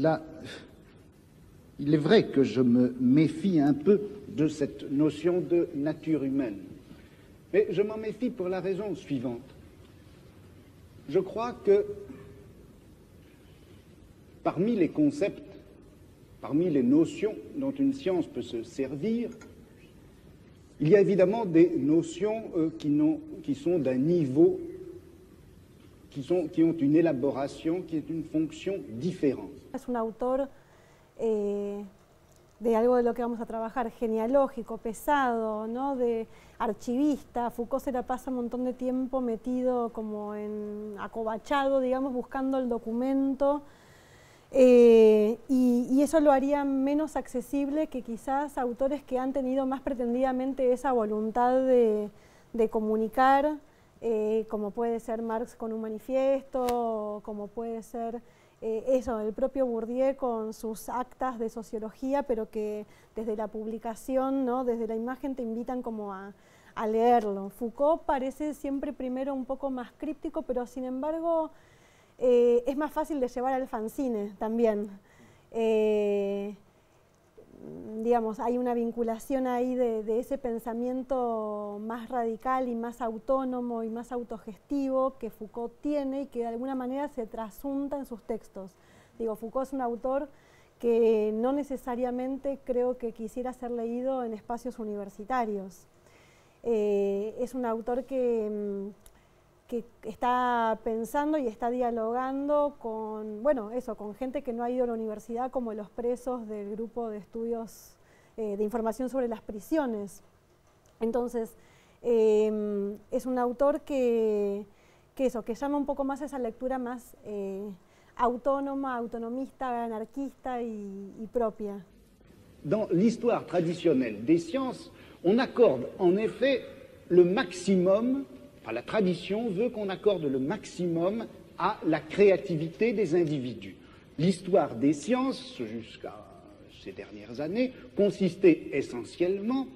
là, il est vrai que je me méfie un peu de cette notion de nature humaine. Mais je m'en méfie pour la raison suivante. Je crois que parmi les concepts, parmi les notions dont une science peut se servir, il y a évidemment des notions qui sont d'un niveau, qui ont une élaboration, qui est une fonction différente. Es un autor de algo de lo que vamos a trabajar, genealógico, pesado, ¿no? De archivista. Foucault se la pasa un montón de tiempo metido como acobachado, digamos, buscando el documento. Y eso lo haría menos accesible que quizás autores que han tenido más pretendidamente esa voluntad de comunicar, como puede ser Marx con un manifiesto, como puede ser el propio Bourdieu con sus actas de sociología, pero que desde la publicación, ¿no? Desde la imagen te invitan como a leerlo. Foucault parece siempre primero un poco más críptico, pero sin embargo es más fácil de llevar al fanzine también. Digamos, hay una vinculación ahí de ese pensamiento más radical y más autónomo y más autogestivo que Foucault tiene y que de alguna manera se trasunta en sus textos. Digo, Foucault es un autor que no necesariamente creo que quisiera ser leído en espacios universitarios. Es un autor que está pensando y está dialogando con, bueno, con gente que no ha ido a la universidad, como los presos del grupo de estudios de información sobre las prisiones. Entonces, es un autor que llama un poco más a esa lectura más autónoma, autonomista, anarquista y propia. Dans l'histoire traditionnelle des sciences, on accorde en effet le maximum. Enfin, la tradition veut qu'on accorde le maximum à la créativité des individus. L'histoire des sciences, jusqu'à ces dernières années, consistait essentiellement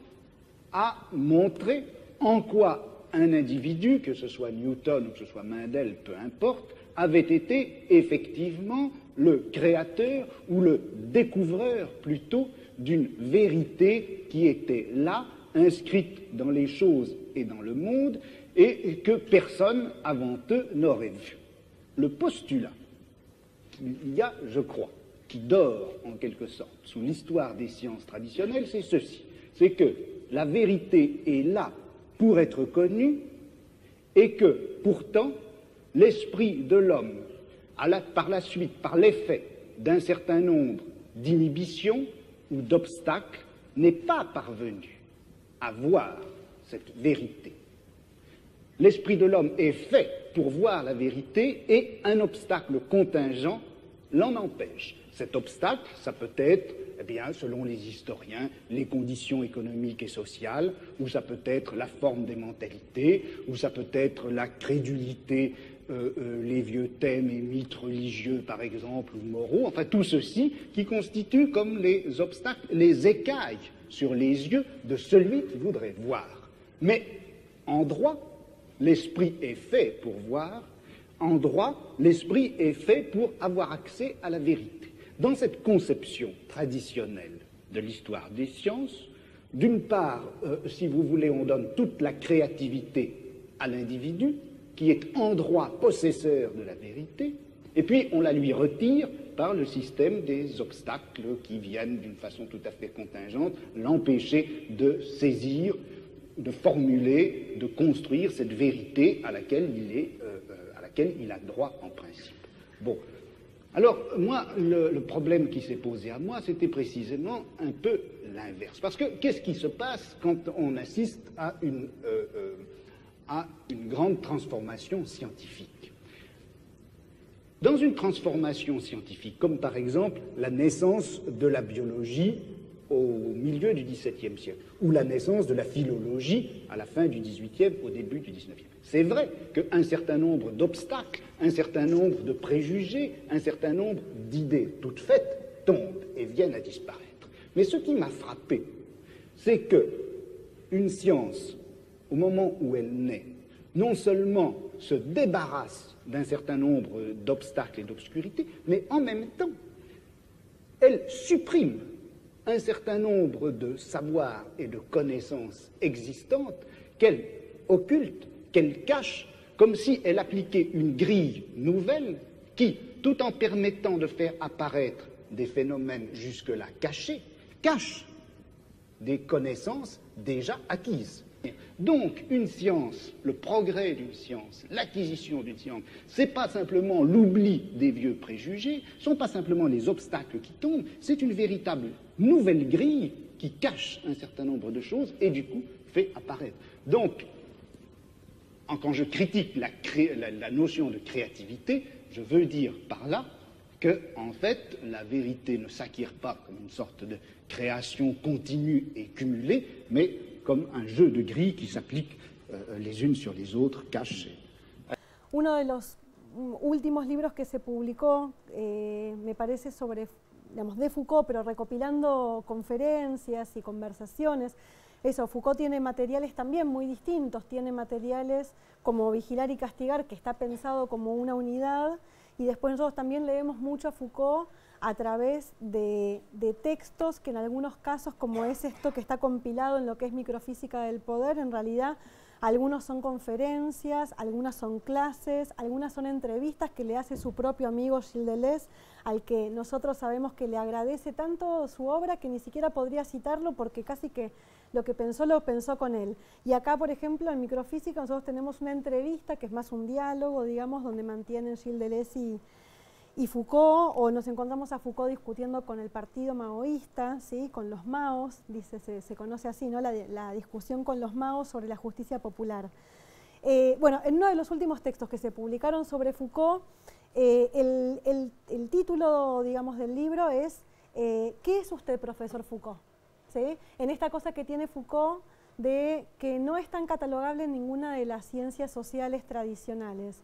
à montrer en quoi un individu, que ce soit Newton ou que ce soit Mendel, peu importe, avait été effectivement le créateur ou le découvreur plutôt d'une vérité qui était là, inscrite dans les choses et dans le monde, et que personne avant eux n'aurait vu. Le postulat qu'il y a, je crois, qui dort en quelque sorte sous l'histoire des sciences traditionnelles, c'est ceci, c'est que la vérité est là pour être connue et que pourtant l'esprit de l'homme, par la suite, par l'effet d'un certain nombre d'inhibitions ou d'obstacles, n'est pas parvenu à voir cette vérité. L'esprit de l'homme est fait pour voir la vérité et un obstacle contingent l'en empêche. Cet obstacle, ça peut être, eh bien, selon les historiens, les conditions économiques et sociales, ou ça peut être la forme des mentalités, ou ça peut être la crédulité, les vieux thèmes et mythes religieux, par exemple, ou moraux, enfin tout ceci qui constitue comme les obstacles, les écailles sur les yeux de celui qui voudrait voir. Mais en droit, l'esprit est fait pour voir, en droit, l'esprit est fait pour avoir accès à la vérité. Dans cette conception traditionnelle de l'histoire des sciences, d'une part, si vous voulez, on donne toute la créativité à l'individu, qui est en droit possesseur de la vérité, et puis on la lui retire par le système des obstacles qui viennent d'une façon tout à fait contingente l'empêcher de saisir, de formuler, de construire cette vérité à laquelle il a droit en principe. Bon. Alors, moi, le problème qui s'est posé à moi, c'était précisément un peu l'inverse. Parce que qu'est-ce qui se passe quand on assiste à une grande transformation scientifique? Dans une transformation scientifique, comme par exemple la naissance de la biologie au milieu du XVIIe siècle, ou la naissance de la philologie à la fin du XVIIIe, au début du XIXe. C'est vrai qu'un certain nombre d'obstacles, un certain nombre de préjugés, un certain nombre d'idées toutes faites tombent et viennent à disparaître. Mais ce qui m'a frappé, c'est que une science, au moment où elle naît, non seulement se débarrasse d'un certain nombre d'obstacles et d'obscurités, mais en même temps elle supprime un certain nombre de savoirs et de connaissances existantes qu'elle occulte, qu'elle cache, comme si elle appliquait une grille nouvelle qui, tout en permettant de faire apparaître des phénomènes jusque-là cachés, cache des connaissances déjà acquises. Donc, une science, le progrès d'une science, l'acquisition d'une science, ce n'est pas simplement l'oubli des vieux préjugés, ce ne sont pas simplement les obstacles qui tombent, c'est une véritable nouvelle grille qui cache un certain nombre de choses et du coup fait apparaître. Donc, quand je critique la notion de créativité, je veux dire par là que, en fait, la vérité ne s'acquiert pas comme une sorte de création continue et cumulée, mais comme un jeu de grilles qui s'appliquent les unes sur les autres, cachées. Uno de los últimos libros que se publicó, me parece sobre, digamos, de Foucault, pero recopilando conferencias y conversaciones. Eso, Foucault tiene materiales también muy distintos, tiene materiales como Vigilar y Castigar, que está pensado como una unidad, y después nosotros también leemos mucho a Foucault a través de textos que en algunos casos, como es esto que está compilado en lo que es Microfísica del Poder, en realidad algunos son conferencias, algunas son clases, algunas son entrevistas que le hace su propio amigo Gilles Deleuze, al que nosotros sabemos que le agradece tanto su obra que ni siquiera podría citarlo porque casi que lo que pensó lo pensó con él. Y acá, por ejemplo, en Microfísica nosotros tenemos una entrevista que es más un diálogo, digamos, donde mantienen Gilles Deleuze y Foucault, o nos encontramos a Foucault discutiendo con el partido maoísta, ¿sí? Con los maos, dice, se conoce así, ¿no? La discusión con los maos sobre la justicia popular. Bueno, en uno de los últimos textos que se publicaron sobre Foucault, el título, digamos, del libro es ¿qué es usted, profesor Foucault? ¿Sí? En esta cosa que tiene Foucault de que no es tan catalogable en ninguna de las ciencias sociales tradicionales.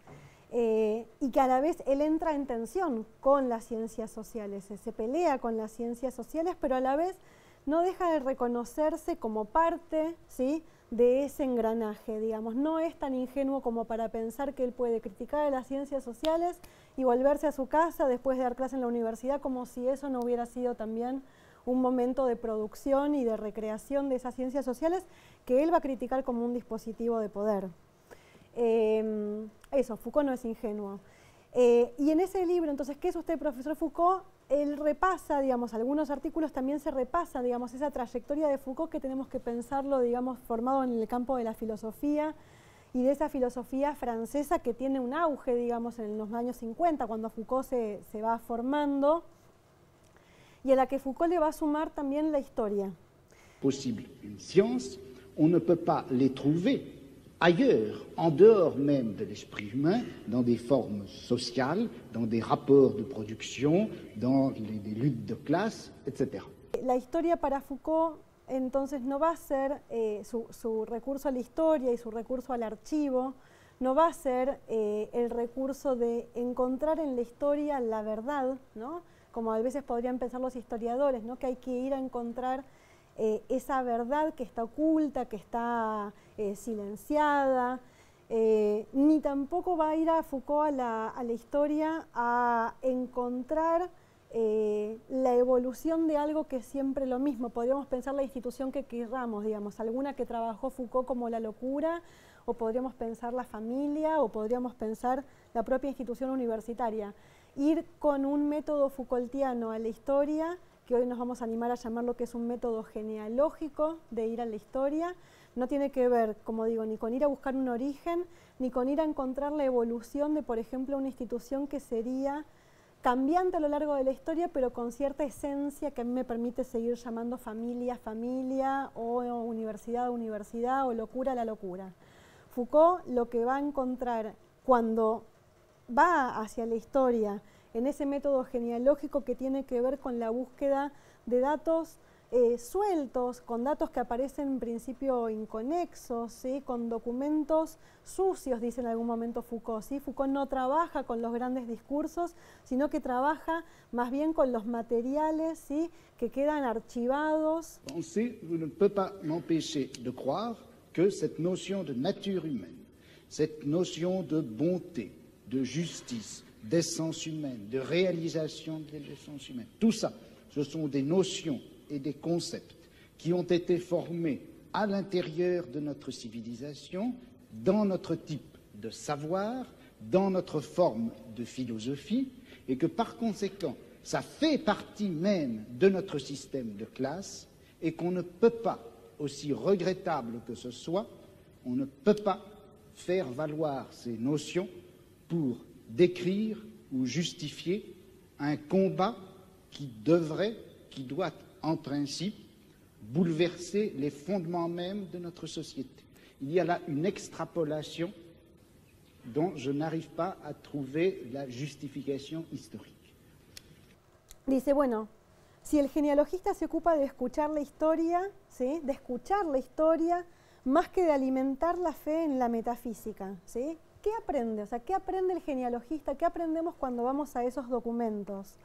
Y que a la vez él entra en tensión con las ciencias sociales, se pelea con las ciencias sociales, pero a la vez no deja de reconocerse como parte, ¿sí?, de ese engranaje, digamos. No es tan ingenuo como para pensar que él puede criticar a las ciencias sociales y volverse a su casa después de dar clase en la universidad, como si eso no hubiera sido también un momento de producción y de recreación de esas ciencias sociales que él va a criticar como un dispositivo de poder. Eso, Foucault no es ingenuo. Y en ese libro, entonces, ¿qué es usted, profesor Foucault? Él repasa, digamos, algunos artículos también se repasa, digamos, esa trayectoria de Foucault que tenemos que pensarlo, digamos, formado en el campo de la filosofía y de esa filosofía francesa que tiene un auge, digamos, en los años 50, cuando Foucault se va formando, y a la que Foucault le va a sumar también la historia. Possible. Une science, on ne peut pas les trouver ailleurs, en dehors même de l'esprit humain, dans des formes sociales, dans des rapports de production, dans des luttes de classe, etc. La historia para Foucault entonces no va a ser su recurso a la historia y su recurso al archivo, no va a ser el recurso de encontrar en la historia la verdad, ¿no? Como a veces podrían pensar los historiadores, ¿no?, que hay que ir a encontrar esa verdad que está oculta, que está silenciada, ni tampoco va a ir a Foucault a la historia a encontrar la evolución de algo que es siempre lo mismo. Podríamos pensar la institución que querramos, digamos, alguna que trabajó Foucault como la locura, o podríamos pensar la familia, o podríamos pensar la propia institución universitaria. Ir con un método Foucaultiano a la historia, que hoy nos vamos a animar a llamar lo que es un método genealógico de ir a la historia, no tiene que ver, como digo, ni con ir a buscar un origen, ni con ir a encontrar la evolución de, por ejemplo, una institución que sería cambiante a lo largo de la historia, pero con cierta esencia que a mí me permite seguir llamando familia, familia, o universidad, universidad, o locura, la locura. Foucault lo que va a encontrar cuando va hacia la historia, en ese método genealógico que tiene que ver con la búsqueda de datos sueltos, con datos que aparecen en principio inconexos, ¿sí?, con documentos sucios, dice en algún momento Foucault, ¿sí? Foucault no trabaja con los grandes discursos, sino que trabaja más bien con los materiales, ¿sí?, que quedan archivados. Je ne peux pas m'empêcher de croire que cette notion de nature humaine, cette notion de bonté, de justice, d'essence humaine, de réalisation de l'essence humaine, tout ça ce sont des notions et des concepts qui ont été formés à l'intérieur de notre civilisation, dans notre type de savoir, dans notre forme de philosophie, et que par conséquent, ça fait partie même de notre système de classe, et qu'on ne peut pas, aussi regrettable que ce soit, on ne peut pas faire valoir ces notions pour décrire ou justifier un combat qui doit en principe bouleverser les fondements même de notre société. Il y a là une extrapolation dont je n'arrive pas a trouver la justificación histórica. Dice, bueno, si el genealogista se ocupa de escuchar la historia, ¿sí? De escuchar la historia, más que de alimentar la fe en la metafísica, ¿sí? ¿Qué aprende? O sea, ¿qué aprende el genealogista? ¿Qué aprendemos cuando vamos a esos documentos?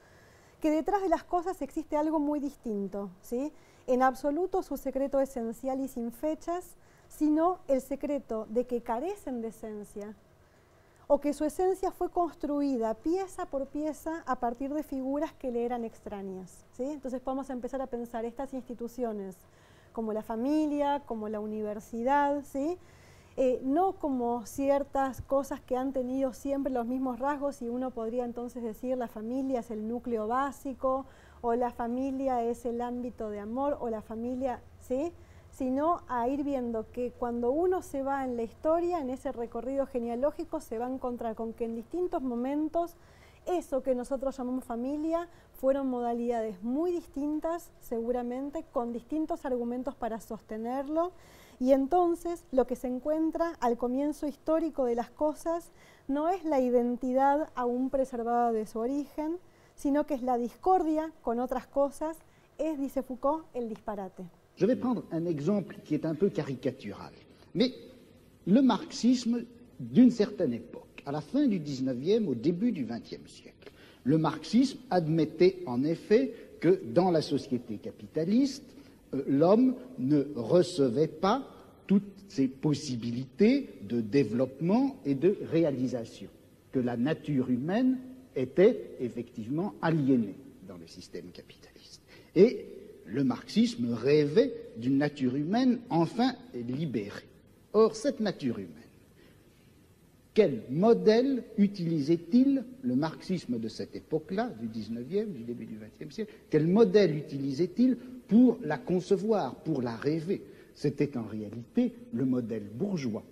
Que detrás de las cosas existe algo muy distinto, ¿sí? En absoluto su secreto esencial y sin fechas, sino el secreto de que carecen de esencia, o que su esencia fue construida pieza por pieza a partir de figuras que le eran extrañas, ¿sí? Entonces podemos empezar a pensar estas instituciones como la familia, como la universidad, ¿sí? No como ciertas cosas que han tenido siempre los mismos rasgos y uno podría entonces decir la familia es el núcleo básico o la familia es el ámbito de amor o la familia, ¿sí? Sino a ir viendo que cuando uno se va en la historia, en ese recorrido genealógico, se va a encontrar con que en distintos momentos eso que nosotros llamamos familia fueron modalidades muy distintas, seguramente, con distintos argumentos para sostenerlo, y entonces lo que se encuentra al comienzo histórico de las cosas no es la identidad aún preservada de su origen, sino que es la discordia con otras cosas, es, dice Foucault, el disparate. Je vais prendre un exemple qui est un peu caricatural, mais le marxisme d'une certaine époque, à la fin du 19e, au début du 20e siècle, le marxisme admettait en effet que dans la société capitaliste, l'homme ne recevait pas toutes ses possibilités de développement et de réalisation, que la nature humaine était effectivement aliénée dans le système capitaliste. Et le marxisme rêvait d'une nature humaine enfin libérée. Or, cette nature humaine, quel modèle utilisait-il le marxisme de cette époque-là, du 19e, du début du 20e siècle, quel modèle utilisait-il pour la concevoir, pour la rêver? C'était en réalité le modèle bourgeois.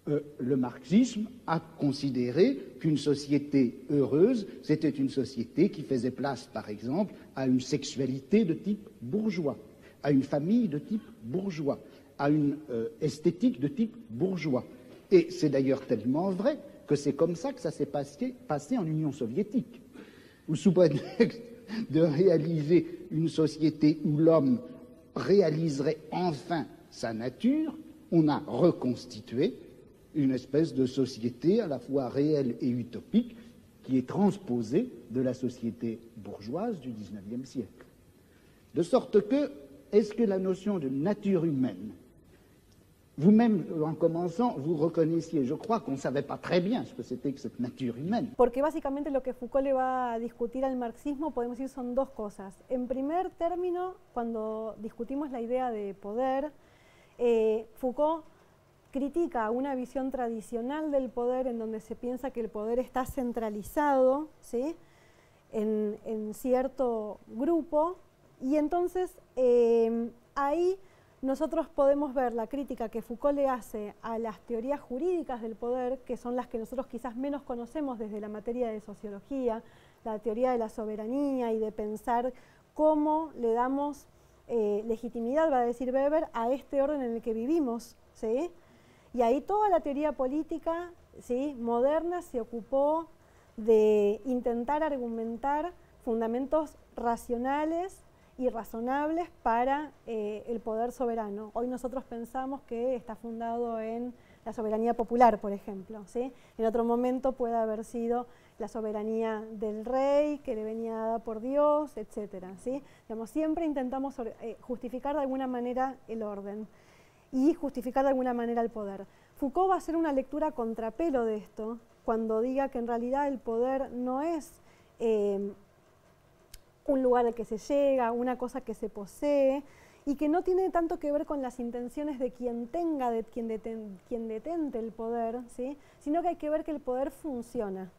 Le marxisme a considéré qu'une société heureuse, c'était une société qui faisait place, par exemple, à une sexualité de type bourgeois, à une famille de type bourgeois, à une esthétique de type bourgeois. Et c'est d'ailleurs tellement vrai que c'est comme ça que ça s'est passé en Union soviétique, où sous prétexte de réaliser une société où l'homme réaliserait enfin sa nature, on a reconstitué une espèce de société à la fois réelle et utopique qui est transposée de la société bourgeoise du XIXe siècle. De sorte que, est-ce que la notion de nature humaine, vous-même, en commençant, vous reconnaissiez, je crois qu'on ne savait pas très bien ce que c'était que cette nature humaine. Porque básicamente lo que Foucault le va a discutir al marxismo, podemos decir, son dos cosas. En primer término, cuando discutimos la idea de poder, Foucault critica una visión tradicional del poder en donde se piensa que el poder está centralizado, ¿sí? en cierto grupo, y entonces ahí nosotros podemos ver la crítica que Foucault le hace a las teorías jurídicas del poder, que son las que nosotros quizás menos conocemos desde la materia de sociología, la teoría de la soberanía y de pensar cómo le damos legitimidad, va a decir Weber, a este orden en el que vivimos, ¿sí? Y ahí toda la teoría política, ¿sí? moderna se ocupó de intentar argumentar fundamentos racionales y razonables para el poder soberano. Hoy nosotros pensamos que está fundado en la soberanía popular, por ejemplo, ¿sí? En otro momento puede haber sido la soberanía del rey, que le venía dada por Dios, etc. ¿sí? Digamos, siempre intentamos justificar de alguna manera el orden y justificar de alguna manera el poder. Foucault va a hacer una lectura contrapelo de esto, cuando diga que en realidad el poder no es un lugar al que se llega, una cosa que se posee, y que no tiene tanto que ver con las intenciones de quien tenga, de quien detente el poder, ¿sí? Sino que hay que ver que el poder funciona,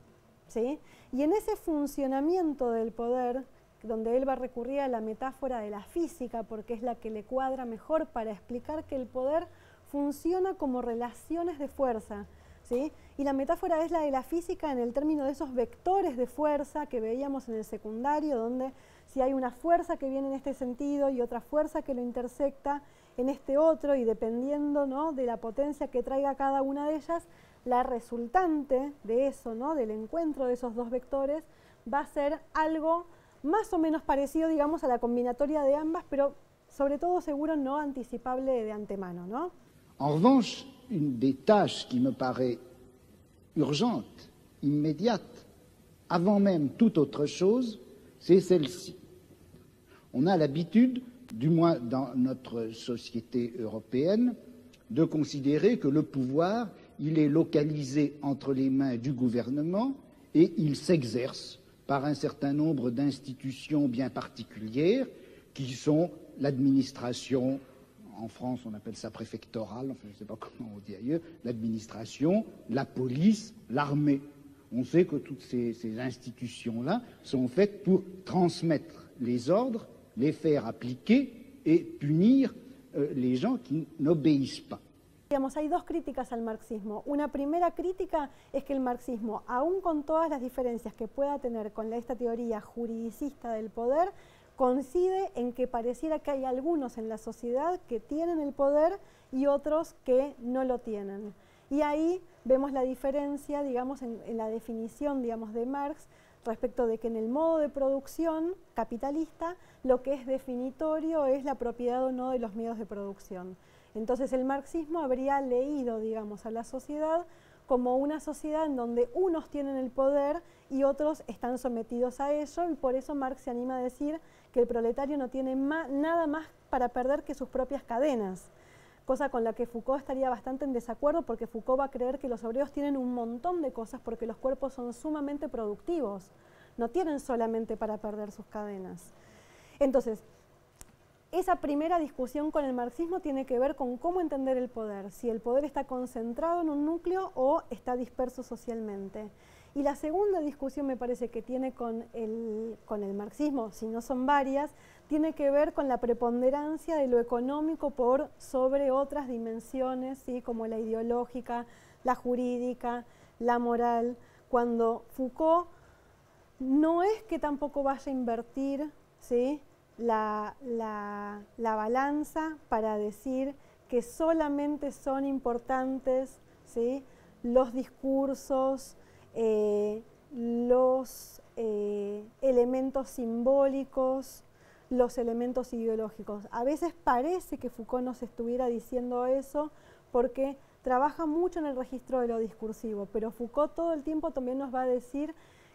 ¿sí? Y en ese funcionamiento del poder, donde él va a recurrir a la metáfora de la física, porque es la que le cuadra mejor para explicar que el poder funciona como relaciones de fuerza, ¿sí? Y la metáfora es la de la física en el término de esos vectores de fuerza que veíamos en el secundario, donde si hay una fuerza que viene en este sentido y otra fuerza que lo intersecta en este otro, y dependiendo, ¿no?, de la potencia que traiga cada una de ellas, la resultante de eso, ¿no?, del encuentro de esos dos vectores, va a ser algo más o menos parecido, digamos, a la combinatoria de ambas, pero sobre todo seguro no anticipable de antemano, ¿no? En revanche, une des tâches qui me paraît urgente, immédiate, avant même toute autre chose, c'est celle-ci. On a l'habitude, du moins dans notre société européenne, de considérer que le pouvoir, il est localisé entre les mains du gouvernement et il s'exerce par un certain nombre d'institutions bien particulières qui sont l'administration, en France on appelle ça préfectorale, enfin je ne sais pas comment on dit ailleurs, l'administration, la police, l'armée. On sait que toutes ces institutions-là sont faites pour transmettre les ordres, les faire appliquer et punir les gens qui n'obéissent pas. Digamos, hay dos críticas al marxismo. Una primera crítica es que el marxismo, aún con todas las diferencias que pueda tener con esta teoría juridicista del poder, coincide en que pareciera que hay algunos en la sociedad que tienen el poder y otros que no lo tienen. Y ahí vemos la diferencia, digamos, en la definición, digamos, de Marx respecto de que en el modo de producción capitalista lo que es definitorio es la propiedad o no de los medios de producción. Entonces el marxismo habría leído, digamos, a la sociedad como una sociedad en donde unos tienen el poder y otros están sometidos a ello, y por eso Marx se anima a decir que el proletario no tiene nada más para perder que sus propias cadenas, cosa con la que Foucault estaría bastante en desacuerdo, porque Foucault va a creer que los obreros tienen un montón de cosas porque los cuerpos son sumamente productivos, no tienen solamente para perder sus cadenas. Entonces, esa primera discusión con el marxismo tiene que ver con cómo entender el poder, si el poder está concentrado en un núcleo o está disperso socialmente. Y la segunda discusión me parece que tiene con el marxismo, si no son varias, tiene que ver con la preponderancia de lo económico por sobre otras dimensiones, ¿sí?, como la ideológica, la jurídica, la moral, cuando Foucault no es que tampoco vaya a invertir, ¿sí?, la balanza para decir que solamente son importantes, ¿sí?, los discursos, los elementos simbólicos, los elementos ideológicos. A veces parece que Foucault nos estuviera diciendo eso porque trabaja mucho en el registro de lo discursivo, pero Foucault todo el tiempo también nos va a decir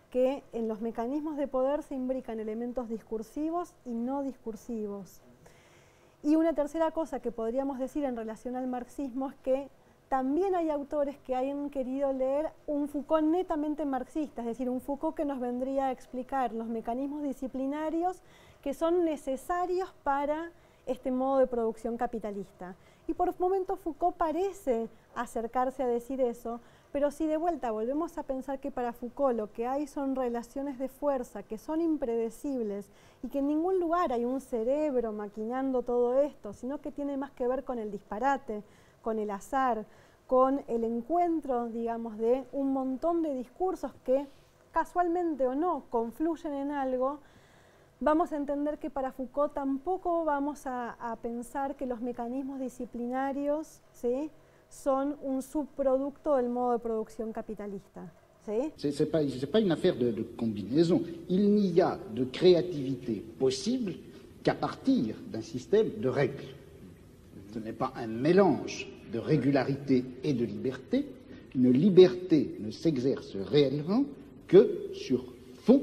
que en los mecanismos de poder se imbrican elementos discursivos y no discursivos. Y una tercera cosa que podríamos decir en relación al marxismo es que también hay autores que hayan querido leer un Foucault netamente marxista, es decir, un Foucault que nos vendría a explicar los mecanismos disciplinarios que son necesarios para este modo de producción capitalista. Y por momentos Foucault parece acercarse a decir eso, pero si de vuelta volvemos a pensar que para Foucault lo que hay son relaciones de fuerza que son impredecibles y que en ningún lugar hay un cerebro maquinando todo esto, sino que tiene más que ver con el disparate, con el azar, con el encuentro, digamos, de un montón de discursos que casualmente o no confluyen en algo, vamos a entender que para Foucault tampoco vamos a pensar que los mecanismos disciplinarios, ¿sí?, son un subproducto del modo de producción capitalista. ¿Sí? C'est pas une affaire de combinaison. Il n'y a de créativité possible qu'à partir d'un système de règles. Ce n'est pas un mélange de régularité et de liberté. Une liberté ne s'exerce réellement que sur fond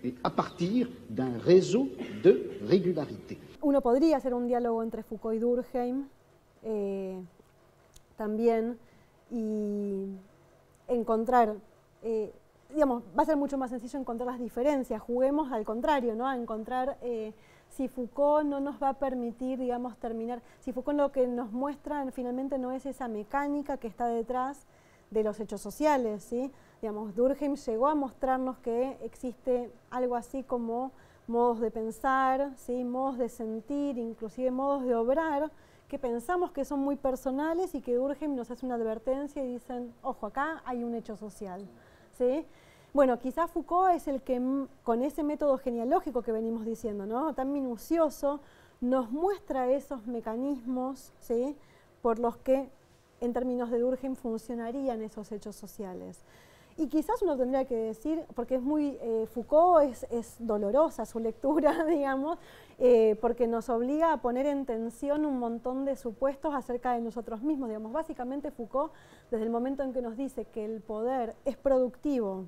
et à partir d'un réseau de régularité. Uno podría hacer un diálogo entre Foucault y Durkheim también y encontrar digamos, va a ser mucho más sencillo encontrar las diferencias. Juguemos al contrario, ¿no? A encontrar si Foucault no nos va a permitir, digamos, terminar, si Foucault lo que nos muestra finalmente no es esa mecánica que está detrás de los hechos sociales, ¿sí? Digamos, Durkheim llegó a mostrarnos que existe algo así como modos de pensar, ¿sí? Modos de sentir, inclusive modos de obrar, que pensamos que son muy personales y que Durkheim nos hace una advertencia y dicen, ojo, acá hay un hecho social, ¿sí? Bueno, quizás Foucault es el que, con ese método genealógico que venimos diciendo, ¿no? Tan minucioso, nos muestra esos mecanismos, ¿sí? Por los que, en términos de Durkheim, funcionarían esos hechos sociales. Y quizás uno tendría que decir, porque es muy, Foucault es dolorosa su lectura, digamos, porque nos obliga a poner en tensión un montón de supuestos acerca de nosotros mismos. Digamos, básicamente Foucault, desde el momento en que nos dice que el poder es productivo,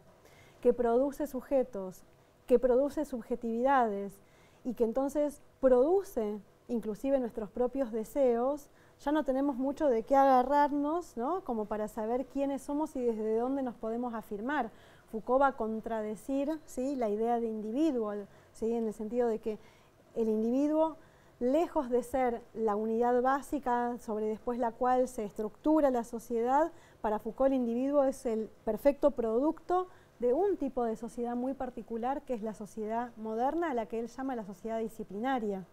que produce sujetos, que produce subjetividades y que entonces produce inclusive nuestros propios deseos, ya no tenemos mucho de qué agarrarnos, ¿no? Como para saber quiénes somos y desde dónde nos podemos afirmar. Foucault va a contradecir, ¿sí? La idea de individuo, ¿sí? En el sentido de que el individuo, lejos de ser la unidad básica sobre después la cual se estructura la sociedad, para Foucault el individuo es el perfecto producto de un tipo de sociedad muy particular, que es la sociedad moderna, a la que él llama la sociedad disciplinaria.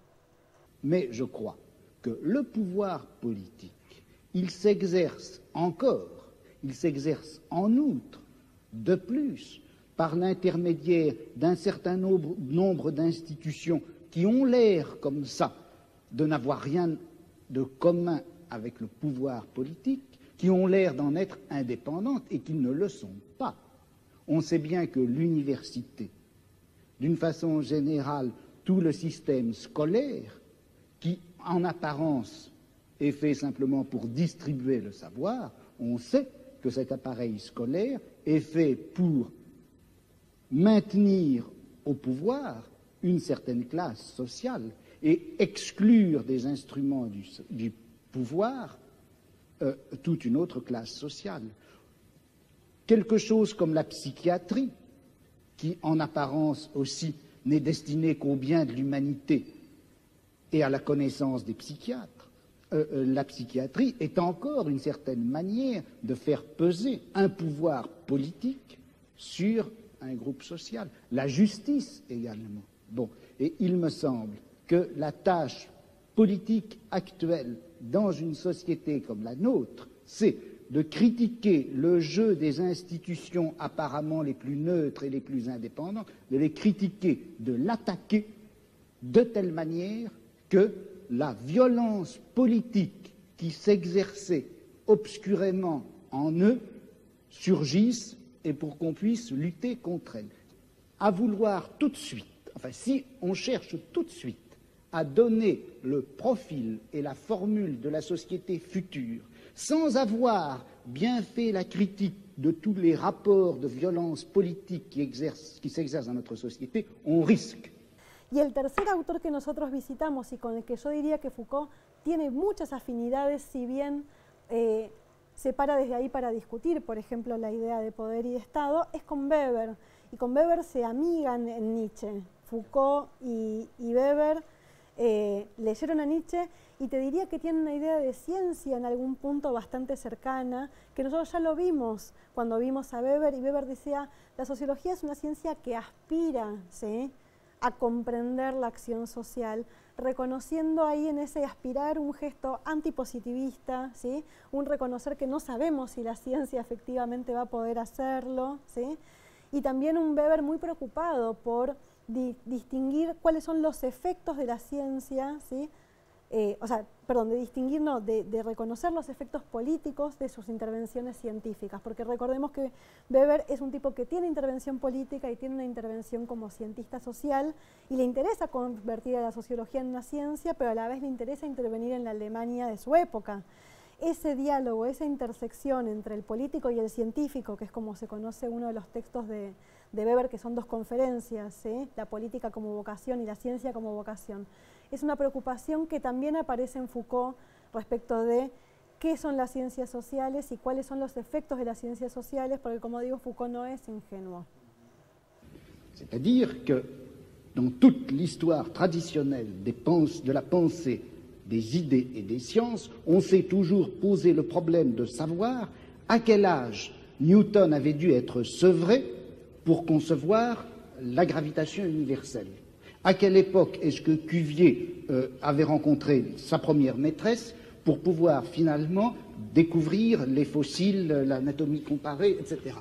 Mais je crois que le pouvoir politique, il s'exerce encore, il s'exerce en outre, de plus, par l'intermédiaire d'un certain nombre d'institutions qui ont l'air comme ça de n'avoir rien de commun avec le pouvoir politique, qui ont l'air d'en être indépendantes et qui ne le sont pas. On sait bien que l'université, d'une façon générale, tout le système scolaire, qui en apparence est fait simplement pour distribuer le savoir, on sait que cet appareil scolaire est fait pour maintenir au pouvoir une certaine classe sociale et exclure des instruments du pouvoir toute une autre classe sociale. Quelque chose comme la psychiatrie, qui en apparence aussi n'est destinée qu'au bien de l'humanité et à la connaissance des psychiatres, la psychiatrie est encore une certaine manière de faire peser un pouvoir politique sur un groupe social. La justice également. Bon, et il me semble que la tâche politique actuelle dans une société comme la nôtre, c'est de critiquer le jeu des institutions apparemment les plus neutres et les plus indépendantes, de les critiquer, de l'attaquer de telle manière que la violence politique qui s'exerçait obscurément en eux surgisse et pour qu'on puisse lutter contre elle. À vouloir tout de suite, enfin si on cherche tout de suite à donner le profil et la formule de la société future, sans avoir bien fait la critique de tous les rapports de violence politique qui s'exercent dans notre société, on risque. Y el tercer autor que nosotros visitamos y con el que yo diría que Foucault tiene muchas afinidades, si bien se para desde ahí para discutir, por ejemplo, la idea de poder y de Estado, es con Weber. Y con Weber se amigan en Nietzsche. Foucault y Weber leyeron a Nietzsche y te diría que tienen una idea de ciencia en algún punto bastante cercana, que nosotros ya lo vimos cuando vimos a Weber, y Weber decía, la sociología es una ciencia que aspira, ¿sí?, a comprender la acción social, reconociendo ahí en ese aspirar un gesto antipositivista, ¿sí?, un reconocer que no sabemos si la ciencia efectivamente va a poder hacerlo, ¿sí?, y también un Weber muy preocupado por distinguir cuáles son los efectos de la ciencia, ¿sí?, de distinguir, no, de reconocer los efectos políticos de sus intervenciones científicas, porque recordemos que Weber es un tipo que tiene intervención política y tiene una intervención como cientista social y le interesa convertir a la sociología en una ciencia, pero a la vez le interesa intervenir en la Alemania de su época. Ese diálogo, esa intersección entre el político y el científico, que es como se conoce uno de los textos de Weber, que son dos conferencias, ¿sí?, la política como vocación y la ciencia como vocación, es una preocupación que también aparece en Foucault respecto de qué son las ciencias sociales y cuáles son los efectos de las ciencias sociales, porque como digo, Foucault no es ingenuo. C'est-à-dire que dans toute l'histoire traditionnelle de la pensée, des idées et des sciences, on s'est toujours posé le problème de savoir à quel âge Newton avait dû être sevré pour concevoir la gravitation universelle. À quelle époque est-ce que Cuvier avait rencontré sa première maîtresse pour pouvoir finalement découvrir les fossiles, l'anatomie comparée, etc.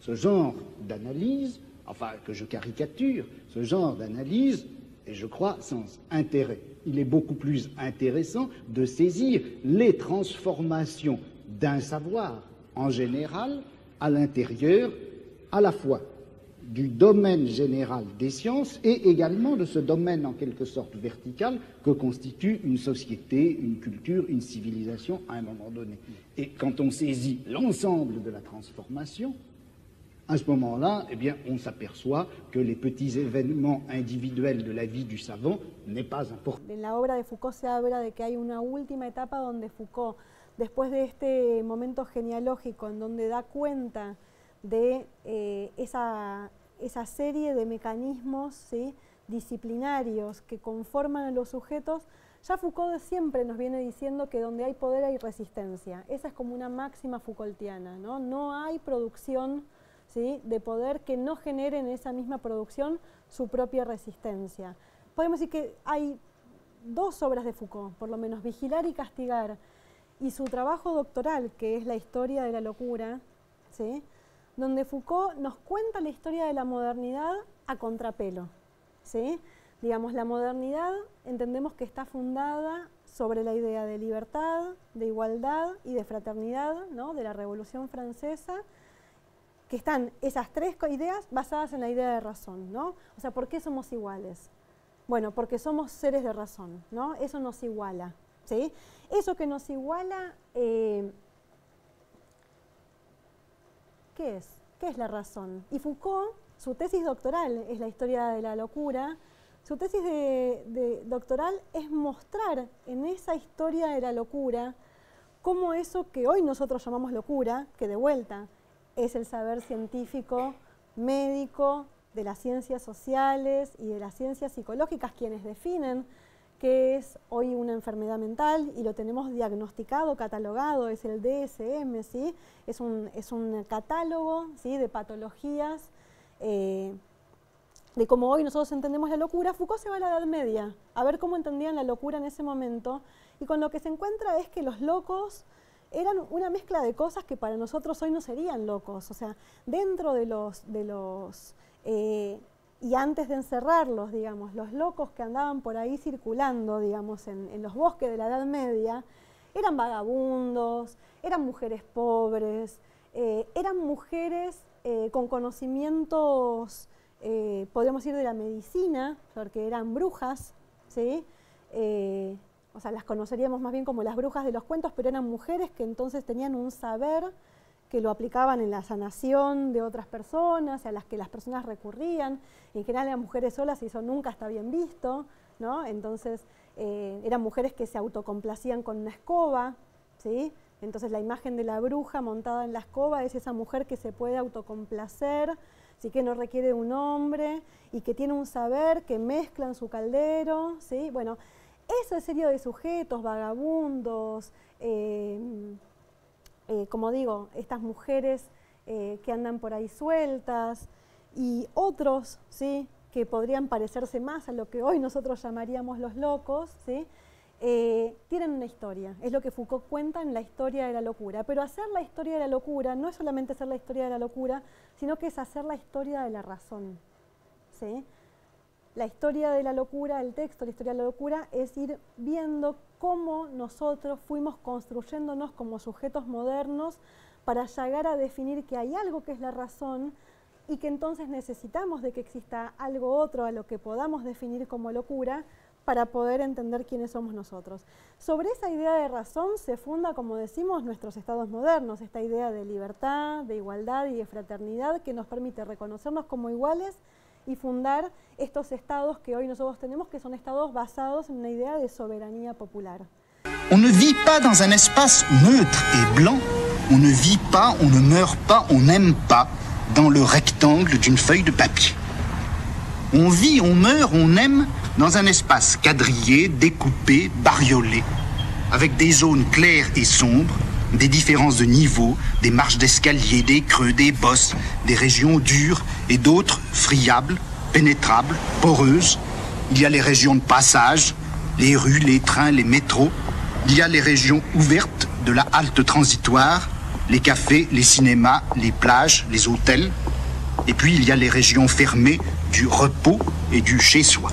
Ce genre d'analyse, enfin que je caricature, ce genre d'analyse est, je crois, sans intérêt. Il est beaucoup plus intéressant de saisir les transformations d'un savoir en général à l'intérieur à la fois du domaine général des sciences et également de ce domaine en quelque sorte vertical que constitue une société, une culture, une civilisation à un moment donné. Et quand on saisit l'ensemble de la transformation, à ce moment-là, eh bien, on s'aperçoit que les petits événements individuels de la vie du savant n'est pas important. En la obra de Foucault se habla de que hay una última etapa donde Foucault, después de este momento genealógico en donde da cuenta de esa serie de mecanismos, ¿sí?, disciplinarios que conforman a los sujetos, ya Foucault siempre nos viene diciendo que donde hay poder hay resistencia. Esa es como una máxima Foucaultiana, ¿no? No hay producción, ¿sí?, de poder que no genere en esa misma producción su propia resistencia. Podemos decir que hay dos obras de Foucault, por lo menos Vigilar y Castigar, y su trabajo doctoral, que es La historia de la locura, ¿sí?, donde Foucault nos cuenta la historia de la modernidad a contrapelo, ¿sí? Digamos, la modernidad entendemos que está fundada sobre la idea de libertad, de igualdad y de fraternidad, ¿no?, de la Revolución Francesa, que están esas tres ideas basadas en la idea de razón, ¿no? O sea, ¿por qué somos iguales? Bueno, porque somos seres de razón, ¿no? Eso nos iguala, ¿sí? Eso que nos iguala, ¿qué es? ¿Qué es la razón? Y Foucault, su tesis doctoral es La historia de la locura. Su tesis doctoral es mostrar en esa historia de la locura cómo eso que hoy nosotros llamamos locura, que de vuelta es el saber científico, médico, de las ciencias sociales y de las ciencias psicológicas quienes definen qué es hoy una enfermedad mental y lo tenemos diagnosticado, catalogado, es el DSM, ¿sí? Es un catálogo, ¿sí?, de patologías, de cómo hoy nosotros entendemos la locura. Foucault se va a la Edad Media a ver cómo entendían la locura en ese momento y con lo que se encuentra es que los locos eran una mezcla de cosas que para nosotros hoy no serían locos, o sea, dentro de los y antes de encerrarlos, digamos, los locos que andaban por ahí circulando, digamos, en los bosques de la Edad Media, eran vagabundos, eran mujeres pobres, eran mujeres con conocimientos, podríamos decir, de la medicina, porque eran brujas, ¿sí? O sea, las conoceríamos más bien como las brujas de los cuentos, pero eran mujeres que entonces tenían un saber que lo aplicaban en la sanación de otras personas, a las que las personas recurrían. En general eran mujeres solas y eso nunca está bien visto, ¿no? Entonces eran mujeres que se autocomplacían con una escoba, ¿sí? Entonces la imagen de la bruja montada en la escoba es esa mujer que se puede autocomplacer, ¿sí?, que no requiere de un hombre y que tiene un saber que mezcla en su caldero, ¿sí? Bueno, esa serie de sujetos, vagabundos, como digo, estas mujeres que andan por ahí sueltas y otros, ¿sí?, que podrían parecerse más a lo que hoy nosotros llamaríamos los locos, ¿sí?, tienen una historia. Es lo que Foucault cuenta en La historia de la locura. Pero hacer la historia de la locura no es solamente hacer la historia de la locura, sino que es hacer la historia de la razón, ¿sí? La historia de la locura, el texto, la historia de la locura, es ir viendo cómo nosotros fuimos construyéndonos como sujetos modernos para llegar a definir que hay algo que es la razón y que entonces necesitamos de que exista algo otro a lo que podamos definir como locura para poder entender quiénes somos nosotros. Sobre esa idea de razón se funda, como decimos, nuestros estados modernos, esta idea de libertad, de igualdad y de fraternidad que nos permite reconocernos como iguales y fundar estos estados que hoy nosotros tenemos, que son estados basados en una idea de soberanía popular. On ne vit pas dans un espace neutre et blanc. On ne vit pas, on ne meurt pas, on n'aime pas dans le rectangle d'une feuille de papier. On vit, on meurt, on aime dans un espace quadrillé, découpé, bariolé, avec des zones claires et sombres, des différences de niveau, des marches d'escalier, des creux, des bosses, des régions dures et d'autres friables, pénétrables, poreuses. Il y a les régions de passage, les rues, les trains, les métros. Il y a les régions ouvertes de la halte transitoire, les cafés, les cinémas, les plages, les hôtels. Et puis il y a les régions fermées du repos et du chez-soi.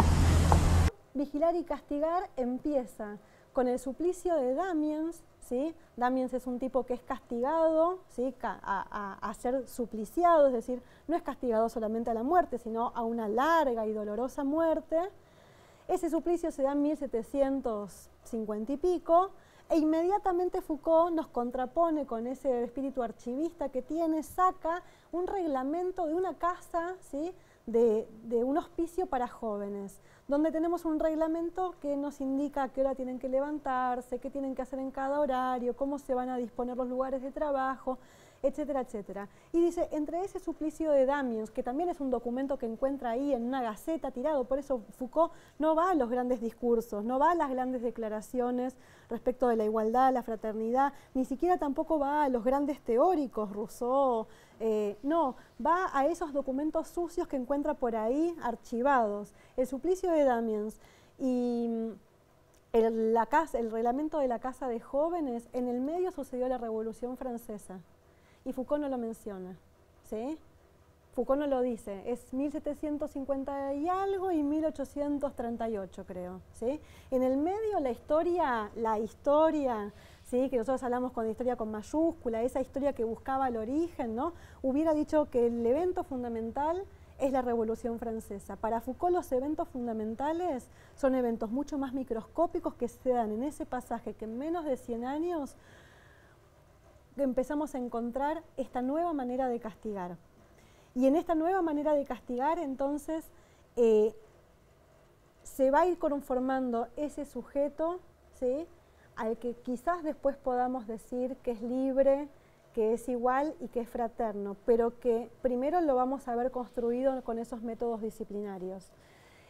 Vigilar y castigar empieza con el suplicio de Damiens, ¿sí? Damiens es un tipo que es castigado, ¿sí? a ser supliciado, es decir, no es castigado solamente a la muerte, sino a una larga y dolorosa muerte. Ese suplicio se da en 1750 y pico, e inmediatamente Foucault nos contrapone con ese espíritu archivista que tiene, saca un reglamento de una casa, ¿sí? de un hospicio para jóvenes, donde tenemos un reglamento que nos indica a qué hora tienen que levantarse, qué tienen que hacer en cada horario, cómo se van a disponer los lugares de trabajo, etcétera, etcétera. Y dice, entre ese suplicio de Damiens, que también es un documento que encuentra ahí en una gaceta tirado, por eso Foucault no va a los grandes discursos, no va a las grandes declaraciones respecto de la igualdad, la fraternidad, ni siquiera tampoco va a los grandes teóricos, Rousseau, no, va a esos documentos sucios que encuentra por ahí archivados. El suplicio de Damiens y el reglamento de la casa de jóvenes, en el medio sucedió la Revolución Francesa. Y Foucault no lo menciona, ¿sí? Foucault no lo dice, es 1750 y algo y 1838 creo, ¿sí? En el medio la historia, ¿sí? Que nosotros hablamos con historia con mayúscula, esa historia que buscaba el origen, ¿no? Hubiera dicho que el evento fundamental es la Revolución Francesa. Para Foucault los eventos fundamentales son eventos mucho más microscópicos que se dan en ese pasaje que en menos de 100 años empezamos a encontrar esta nueva manera de castigar. Y en esta nueva manera de castigar, entonces, se va a ir conformando ese sujeto, ¿sí? Al que quizás después podamos decir que es libre, que es igual y que es fraterno, pero que primero lo vamos a ver construido con esos métodos disciplinarios.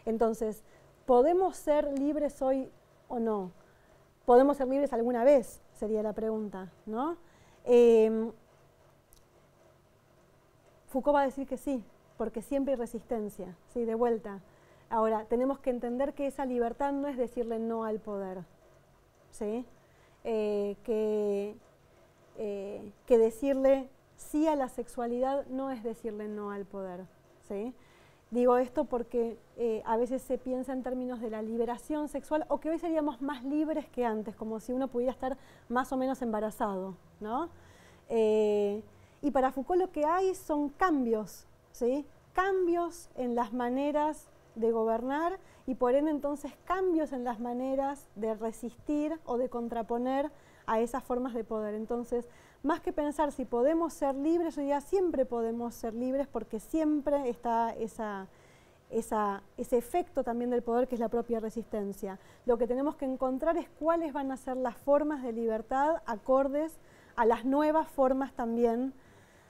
Entonces, ¿podemos ser libres hoy o no? ¿Podemos ser libres alguna vez? Sería la pregunta, ¿no? Foucault va a decir que sí, porque siempre hay resistencia, ¿sí? De vuelta. Ahora, tenemos que entender que esa libertad no es decirle no al poder, ¿sí? Que decirle sí a la sexualidad no es decirle no al poder, ¿sí? Digo esto porque a veces se piensa en términos de la liberación sexual, o que hoy seríamos más libres que antes, como si uno pudiera estar más o menos embarazado, ¿no? Y para Foucault lo que hay son cambios, ¿sí? Cambios en las maneras de gobernar y por ende entonces cambios en las maneras de resistir o de contraponer a esas formas de poder. Entonces, más que pensar si podemos ser libres, yo diría siempre podemos ser libres porque siempre está ese efecto también del poder que es la propia resistencia. Lo que tenemos que encontrar es cuáles van a ser las formas de libertad acordes a las nuevas formas también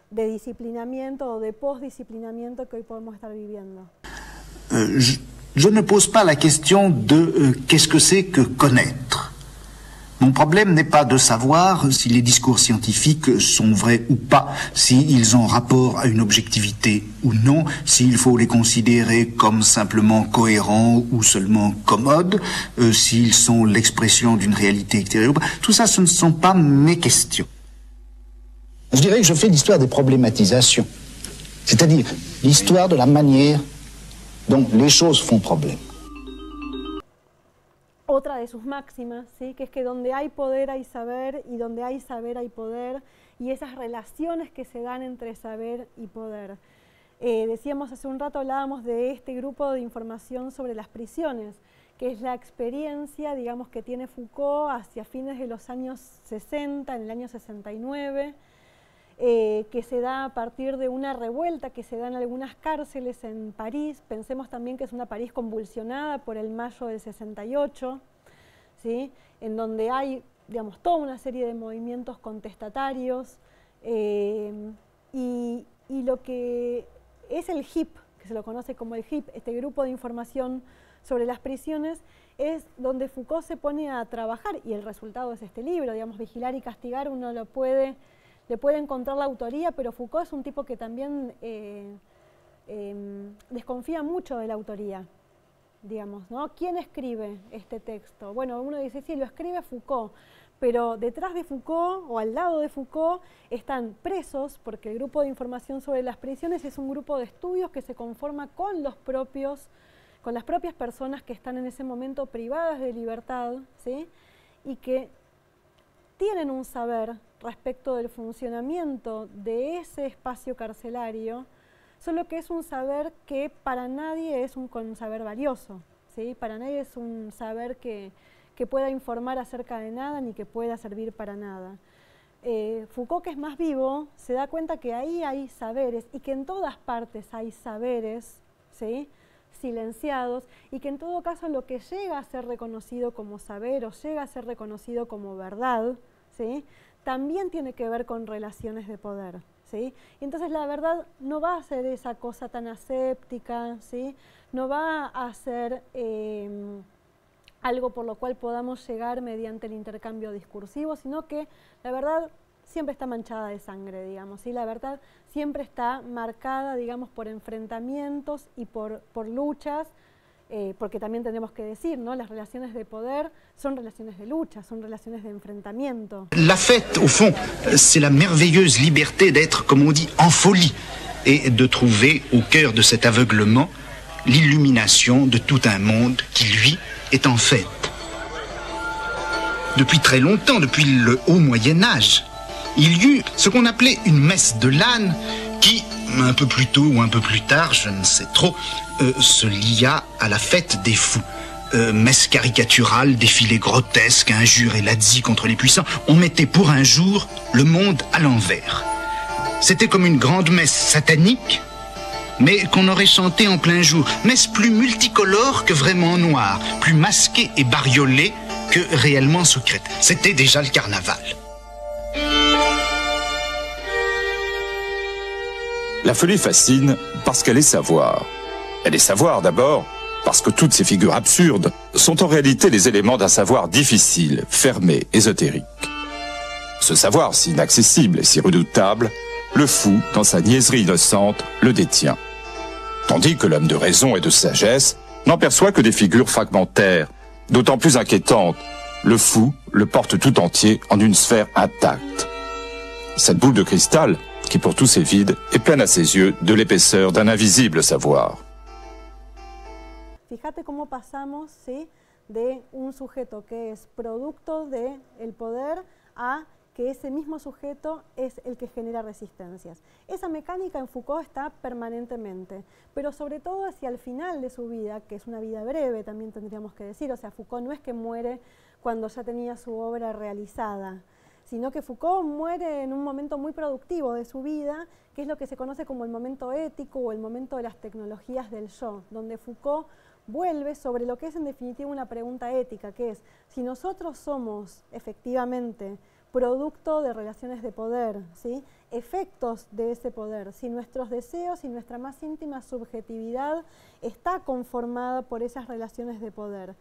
de disciplinamiento o de postdisciplinamiento que hoy podemos estar viviendo. Je ne pose pas la question de qu'est-ce que c'est que connaître. Mon problème n'est pas de savoir si les discours scientifiques sont vrais ou pas, s'ils ont rapport à une objectivité ou non, s'il faut les considérer comme simplement cohérents ou seulement commodes, s'ils sont l'expression d'une réalité extérieure. Tout ça, ce ne sont pas mes questions. Je dirais que je fais l'histoire des problématisations, c'est-à-dire l'histoire de la manière dont les choses font problème. Otra de sus máximas, ¿sí? Que es que donde hay poder hay saber y donde hay saber hay poder, y esas relaciones que se dan entre saber y poder. Decíamos hace un rato, hablábamos de este grupo de información sobre las prisiones, que es la experiencia, digamos, que tiene Foucault hacia fines de los años 60, en el año 69, que se da a partir de una revuelta que se da en algunas cárceles en París. Pensemos también que es una París convulsionada por el mayo del 68, ¿sí? En donde hay, digamos, toda una serie de movimientos contestatarios, y lo que es el HIP, que se lo conoce como el HIP, este grupo de información sobre las prisiones, es donde Foucault se pone a trabajar, y el resultado es este libro, digamos, Vigilar y Castigar. Uno le puede encontrar la autoría, pero Foucault es un tipo que también desconfía mucho de la autoría, digamos, ¿no? ¿Quién escribe este texto? Bueno, uno dice, sí, lo escribe Foucault, pero detrás de Foucault o al lado de Foucault están presos, porque el grupo de información sobre las prisiones es un grupo de estudios que se conforma con las propias personas que están en ese momento privadas de libertad, ¿sí? Y que tienen un saber respecto del funcionamiento de ese espacio carcelario, solo que es un saber que para nadie es un saber valioso, ¿sí? Para nadie es un saber que pueda informar acerca de nada ni que pueda servir para nada. Foucault, que es más vivo, se da cuenta que ahí hay saberes y que en todas partes hay saberes, ¿sí? Silenciados, y que en todo caso lo que llega a ser reconocido como saber o llega a ser reconocido como verdad, ¿sí? También tiene que ver con relaciones de poder, ¿sí? Y entonces la verdad no va a ser esa cosa tan aséptica, ¿sí? No va a ser algo por lo cual podamos llegar mediante el intercambio discursivo, sino que la verdad siempre está manchada de sangre, digamos, ¿sí? La verdad siempre está marcada, digamos, por enfrentamientos y por luchas, porque también tenemos que decir, ¿no? Las relaciones de poder son relaciones de lucha, son relaciones de enfrentamiento. La fête, au fond, c'est la merveilleuse liberté d'être, comme on dit, en folie, et de trouver au cœur de cet aveuglement l'illumination de tout un monde qui, lui, est en fête. Depuis très longtemps, depuis le haut Moyen-Âge, il y eut ce qu'on appelait une messe de l'âne qui, un peu plus tôt ou un peu plus tard, je ne sais trop, se lia à la fête des fous. Messe caricaturale, défilé grotesque, injures et lazzi contre les puissants. On mettait pour un jour le monde à l'envers. C'était comme une grande messe satanique, mais qu'on aurait chantée en plein jour. Messe plus multicolore que vraiment noire, plus masquée et bariolée que réellement secrète. C'était déjà le carnaval. La folie fascine parce qu'elle est savoir. Elle est savoir d'abord parce que toutes ces figures absurdes sont en réalité les éléments d'un savoir difficile, fermé, ésotérique. Ce savoir si inaccessible et si redoutable, le fou, dans sa niaiserie innocente, le détient. Tandis que l'homme de raison et de sagesse n'en perçoit que des figures fragmentaires, d'autant plus inquiétantes. Le fou le porte tout entier en une sphère intacte. Cette boule de cristal, qui pour tous est vide, est pleine à ses yeux de l'épaisseur d'un invisible savoir. Fíjate cómo pasamos, ¿sí?, de un sujeto que es producto del poder a que ese mismo sujeto es el que genera resistencias. Esa mecánica en Foucault está permanentemente, pero sobre todo hacia el final de su vida, que es una vida breve, también tendríamos que decir. O sea, Foucault no es que muere cuando ya tenía su obra realizada, sino que Foucault muere en un momento muy productivo de su vida, que es lo que se conoce como el momento ético o el momento de las tecnologías del yo, donde Foucault vuelve sobre lo que es en definitiva una pregunta ética, que es, si nosotros somos efectivamente producto de relaciones de poder, ¿sí?, efectos de ese poder, si nuestros deseos y nuestra más íntima subjetividad está conformada por esas relaciones de poder,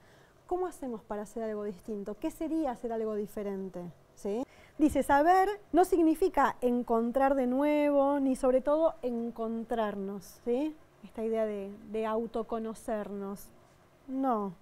¿cómo hacemos para hacer algo distinto? ¿Qué sería hacer algo diferente? ¿Sí? Dice, saber no significa encontrar de nuevo, ni sobre todo encontrarnos, ¿sí? Esta idea de autoconocernos. No.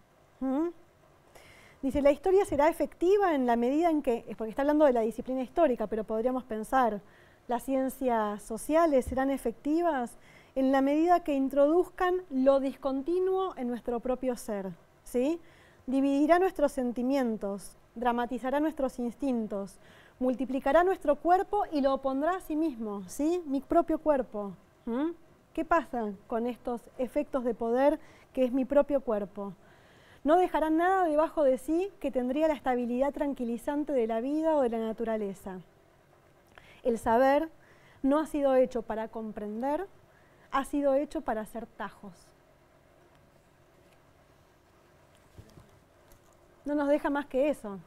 Dice, la historia será efectiva en la medida en que, porque está hablando de la disciplina histórica, pero podríamos pensar, las ciencias sociales serán efectivas en la medida que introduzcan lo discontinuo en nuestro propio ser, ¿sí? Dividirá nuestros sentimientos, dramatizará nuestros instintos, multiplicará nuestro cuerpo y lo opondrá a sí mismo, ¿sí? Mi propio cuerpo. ¿Qué pasa con estos efectos de poder que es mi propio cuerpo? No dejará nada debajo de sí que tendría la estabilidad tranquilizante de la vida o de la naturaleza. El saber no ha sido hecho para comprender, ha sido hecho para hacer tajos. No nos deja más que eso.